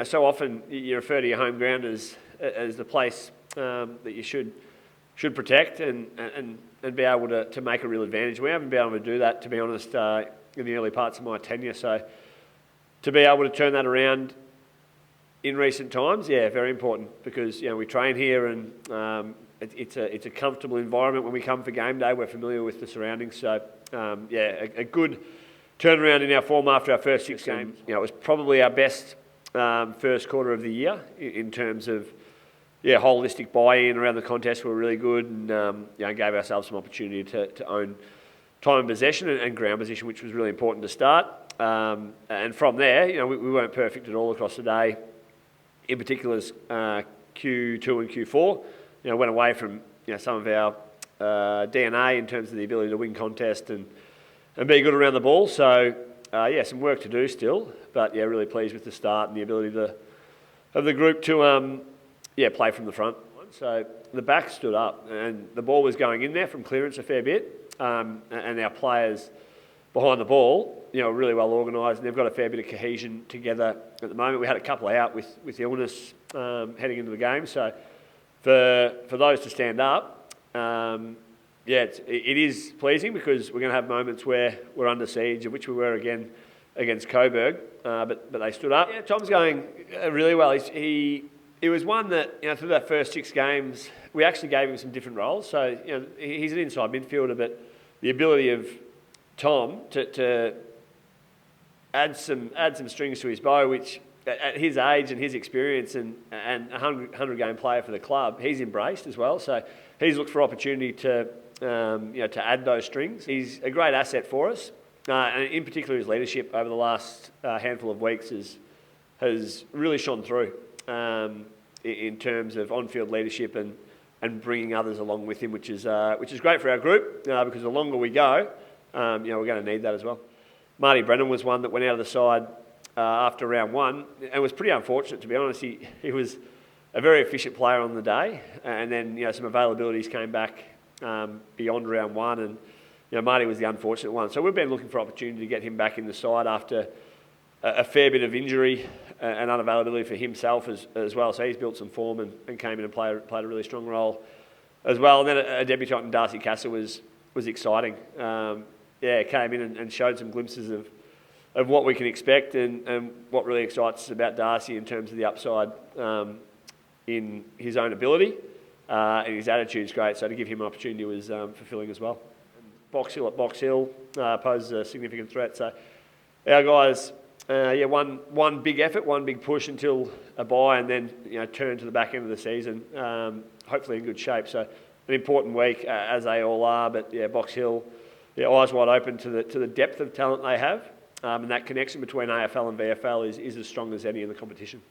so often you refer to your home ground as the place that you should protect and be able to make a real advantage. We haven't been able to do that, to be honest, in the early parts of my tenure. So to be able to turn that around in recent times, very important, because we train here and it's a comfortable environment when we come for game day. We're familiar with the surroundings, so a good turnaround in our form after our first 6 games. It was probably our best first quarter of the year in terms of holistic buy-in around the contest. We were really good and gave ourselves some opportunity to own time and possession and ground position, which was really important to start. And from there, we weren't perfect at all across the day. In particular, Q2 and Q4, went away from some of our DNA in terms of the ability to win contest and be good around the ball. So some work to do still, but really pleased with the start and the ability of the group to play from the front. So the back stood up and the ball was going in there from clearance a fair bit, and our players behind the ball, really well organised, and they've got a fair bit of cohesion together at the moment. We had a couple out with illness heading into the game, so for those to stand up, it is pleasing, because we're going to have moments where we're under siege, of which we were again against Coburg, but they stood up. Tom's going really well. It was one that, through that first 6 games, we actually gave him some different roles. So, he's an inside midfielder, but the ability of Tom to add some strings to his bow, which at his age and his experience and a 100-game player for the club, he's embraced as well. So he's looked for opportunity to add those strings. He's a great asset for us, and in particular his leadership over the last handful of weeks has really shone through in terms of on-field leadership and bringing others along with him, which is great for our group, because the longer we go, we're going to need that as well. Marty Brennan was one that went out of the side after round 1, and was pretty unfortunate, to be honest. He was a very efficient player on the day, and then some availabilities came back beyond round 1, and Marty was the unfortunate one. So we've been looking for opportunity to get him back in the side after a fair bit of injury and unavailability for himself as well. So he's built some form and came in and played a really strong role as well. And then a debutant in Darcy Castle was exciting. Came in and showed some glimpses of what we can expect and what really excites us about Darcy in terms of the upside in his own ability, and his attitude's great. So to give him an opportunity was fulfilling as well. Box Hill at Box Hill poses a significant threat. So our guys, one big effort, one big push until a bye, and then turn to the back end of the season, hopefully in good shape. So an important week, as they all are. But Box Hill, eyes wide open to the depth of talent they have, and that connection between AFL and VFL is as strong as any in the competition.